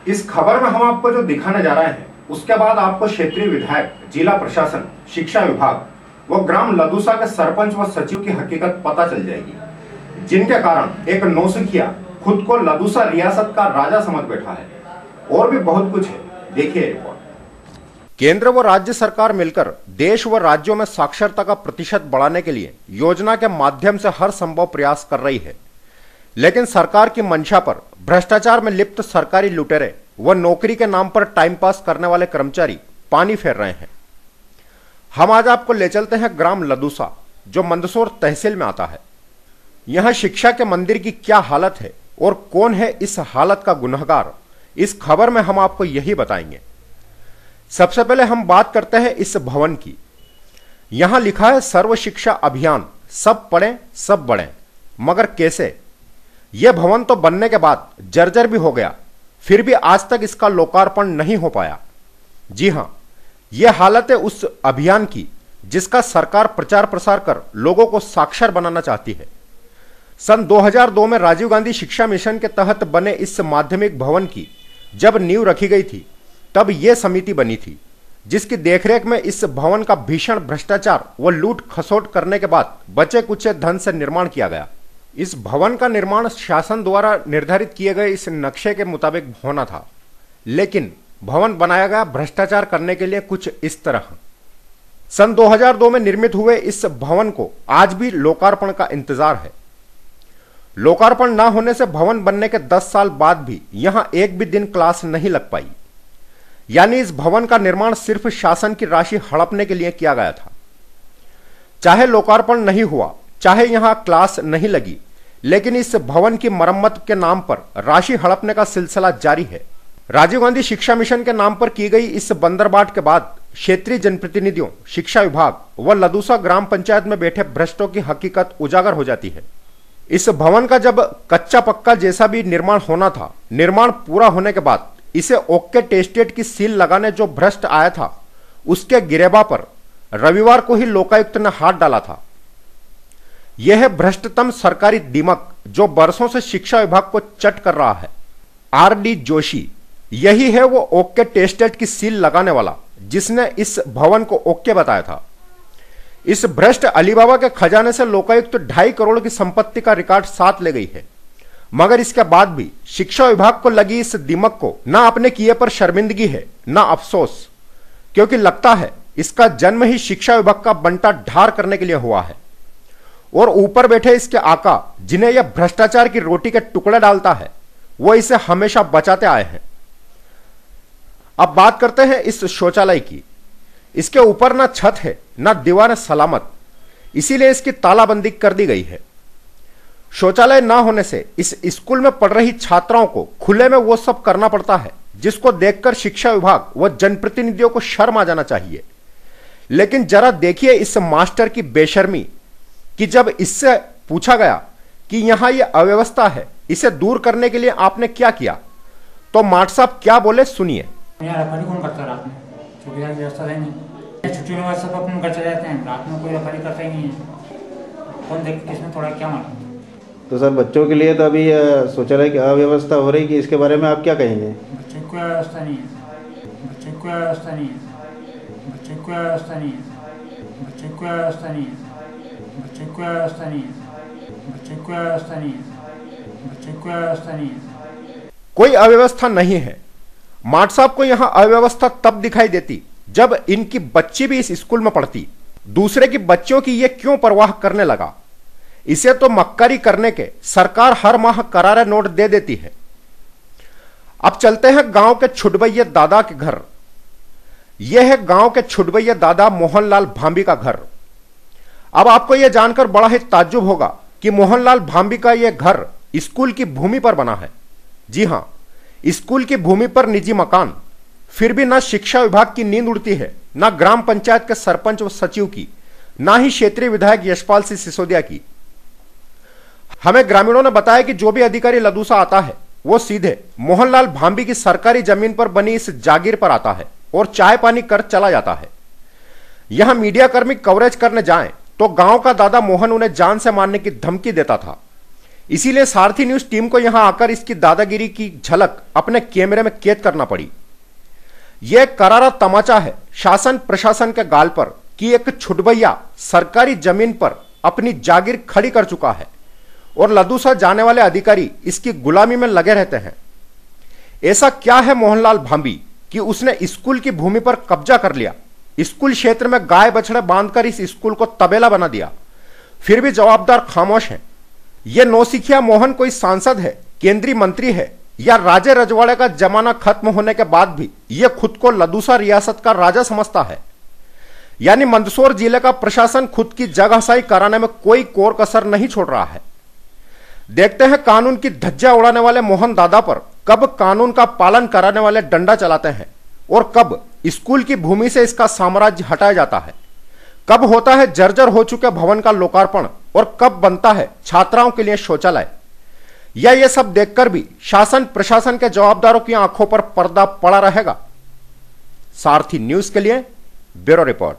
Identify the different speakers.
Speaker 1: इस खबर में हम आपको जो दिखाने जा रहे हैं उसके बाद आपको क्षेत्रीय विधायक, जिला प्रशासन, शिक्षा विभाग व ग्राम लदूसा के सरपंच व सचिव की हकीकत पता चल जाएगी, जिनके कारण एक नौसिखिया खुद को लदूसा रियासत का राजा समझ बैठा है। और भी बहुत कुछ है, देखिए रिपोर्ट। केंद्र व राज्य सरकार मिलकर देश व राज्यों में साक्षरता का प्रतिशत बढ़ाने के लिए योजना के माध्यम से हर संभव प्रयास कर रही है, लेकिन सरकार की मंशा पर भ्रष्टाचार में लिप्त सरकारी लुटेरे व नौकरी के नाम पर टाइम पास करने वाले कर्मचारी पानी फेर रहे हैं। हम आज आपको ले चलते हैं ग्राम लदूसा, जो मंदसौर तहसील में आता है। यहां शिक्षा के मंदिर की क्या हालत है और कौन है इस हालत का गुनहगार, इस खबर में हम आपको यही बताएंगे। सबसे पहले हम बात करते हैं इस भवन की। यहां लिखा है सर्व शिक्षा अभियान, सब पढ़ें सब बढ़ें, मगर कैसे? यह भवन तो बनने के बाद जर्जर भी हो गया, फिर भी आज तक इसका लोकार्पण नहीं हो पाया। जी हां, यह हालत है उस अभियान की जिसका सरकार प्रचार प्रसार कर लोगों को साक्षर बनाना चाहती है। सन 2002 में राजीव गांधी शिक्षा मिशन के तहत बने इस माध्यमिक भवन की जब नींव रखी गई थी, तब यह समिति बनी थी जिसकी देखरेख में इस भवन का भीषण भ्रष्टाचार व लूट खसोट करने के बाद बचे कुचे धन से निर्माण किया गया। इस भवन का निर्माण शासन द्वारा निर्धारित किए गए इस नक्शे के मुताबिक होना था, लेकिन भवन बनाया गया भ्रष्टाचार करने के लिए कुछ इस तरह। सन 2002 में निर्मित हुए इस भवन को आज भी लोकार्पण का इंतजार है। लोकार्पण न होने से भवन बनने के 10 साल बाद भी यहां एक भी दिन क्लास नहीं लग पाई, यानी इस भवन का निर्माण सिर्फ शासन की राशि हड़पने के लिए किया गया था। चाहे लोकार्पण नहीं हुआ, चाहे यहां क्लास नहीं लगी, लेकिन इस भवन की मरम्मत के नाम पर राशि हड़पने का सिलसिला जारी है। राजीव गांधी शिक्षा मिशन के नाम पर की गई इस बंदरबाट के बाद क्षेत्रीय जनप्रतिनिधियों, शिक्षा विभाग व लदूसा ग्राम पंचायत में बैठे भ्रष्टों की हकीकत उजागर हो जाती है। इस भवन का जब कच्चा पक्का जैसा भी निर्माण होना था, निर्माण पूरा होने के बाद इसे ओके टेस्टेड की सील लगाने जो भ्रष्ट आया था, उसके गिरेबा पर रविवार को ही लोकायुक्त ने हाथ डाला था। यह है भ्रष्टतम सरकारी दीमक जो बरसों से शिक्षा विभाग को चट कर रहा है। आर.डी. जोशी, यही है वो ओके टेस्टेड की सील लगाने वाला जिसने इस भवन को ओके बताया था। इस भ्रष्ट अलीबाबा के खजाने से लोकायुक्त 2.5 करोड़ की संपत्ति का रिकॉर्ड साथ ले गई है, मगर इसके बाद भी शिक्षा विभाग को लगी इस दीमक को ना अपने किए पर शर्मिंदगी है ना अफसोस, क्योंकि लगता है इसका जन्म ही शिक्षा विभाग का बंटा ढार करने के लिए हुआ है। और ऊपर बैठे इसके आका, जिन्हें यह भ्रष्टाचार की रोटी के टुकड़े डालता है, वो इसे हमेशा बचाते आए हैं। अब बात करते हैं इस शौचालय की। इसके ऊपर ना छत है ना दीवारें सलामत, इसीलिए इसकी तालाबंदी कर दी गई है। शौचालय ना होने से इस स्कूल में पढ़ रही छात्राओं को खुले में वो सब करना पड़ता है जिसको देखकर शिक्षा विभाग व जनप्रतिनिधियों को शर्म आ जाना चाहिए। लेकिन जरा देखिए इस मास्टर की बेशर्मी कि जब इससे पूछा गया कि यहां यह अव्यवस्था है, इसे दूर करने के लिए आपने क्या किया, तो माट साहब क्या बोले, सुनिए।
Speaker 2: कौन करता रात में? चौकीदार की व्यवस्था है नहीं, छुट्टी में सब अपने घर चले जाते हैं, रात में कोई रफारी करता ही नहीं है। कौन देख किसमें थोड़ा क्या मालूम।
Speaker 3: तो सर बच्चों के लिए तो अभी शौचालय की अव्यवस्था हो रही कि इसके बारे में आप क्या कहेंगे?
Speaker 2: बच्चे को व्यवस्था नहीं है, बच्चे को व्यवस्था नहीं है, बच्चे को व्यवस्था नहीं है, बच्चे को व्यवस्था नहीं है, बच्चे को व्यवस्था नहीं है, बच्चे को व्यवस्था नहीं है, बच्चे को व्यवस्था नहीं है।
Speaker 1: कोई अव्यवस्था नहीं है। माट साहब को यहां अव्यवस्था तब दिखाई देती जब इनकी बच्ची भी इस स्कूल में पढ़ती। दूसरे की बच्चों की ये क्यों परवाह करने लगा? इसे तो मक्कारी करने के सरकार हर माह करारे नोट दे देती है। अब चलते हैं गांव के छुटभैया दादा के घर। यह है गांव के छुटभैया दादा मोहनलाल भांबी का घर। अब आपको यह जानकर बड़ा ही ताज्जुब होगा कि मोहनलाल भांबी का यह घर स्कूल की भूमि पर बना है। जी हां, स्कूल की भूमि पर निजी मकान। फिर भी ना शिक्षा विभाग की नींद उड़ती है, ना ग्राम पंचायत के सरपंच व सचिव की, ना ही क्षेत्रीय विधायक यशपाल सिंह सिसोदिया की। हमें ग्रामीणों ने बताया कि जो भी अधिकारी लदूसा आता है वो सीधे मोहनलाल भांबी की सरकारी जमीन पर बनी इस जागीर पर आता है और चाय पानी कर चला जाता है। यहां मीडिया कर्मी कवरेज करने जाएं तो गांव का दादा मोहन उन्हें जान से मारने की धमकी देता था। इसीलिए सारथी न्यूज टीम को यहां आकर इसकी दादागिरी की झलक अपने कैमरे में कैद करना पड़ी। यह करारा तमाचा है शासन प्रशासन के गाल पर कि एक छुटभैया सरकारी जमीन पर अपनी जागीर खड़ी कर चुका है और लदूसा जाने वाले अधिकारी इसकी गुलामी में लगे रहते हैं। ऐसा क्या है मोहनलाल भांबी कि उसने स्कूल की भूमि पर कब्जा कर लिया, स्कूल क्षेत्र में गाय बछड़े बांधकर इस स्कूल को तबेला बना दिया, फिर भी जवाबदार खामोश हैं। यह नौसिखिया मोहन कोई सांसद है, केंद्रीय मंत्री है या राजे रजवाड़े का जमाना खत्म होने के बाद भी यह खुद को लदूसा रियासत का राजा समझता है। यानी मंदसौर जिले का प्रशासन खुद की जगहसाई कराने में कोई कोर कसर नहीं छोड़ रहा है। देखते हैं कानून की धज्जियां उड़ाने वाले मोहन दादा पर कब कानून का पालन कराने वाले डंडा चलाते हैं और कब स्कूल की भूमि से इसका साम्राज्य हटाया जाता है, कब होता है जर्जर हो चुके भवन का लोकार्पण और कब बनता है छात्राओं के लिए शौचालय। या ये सब देखकर भी शासन प्रशासन के जवाबदारों की आंखों पर पर्दा पड़ा रहेगा। सारथी न्यूज के लिए ब्यूरो रिपोर्ट।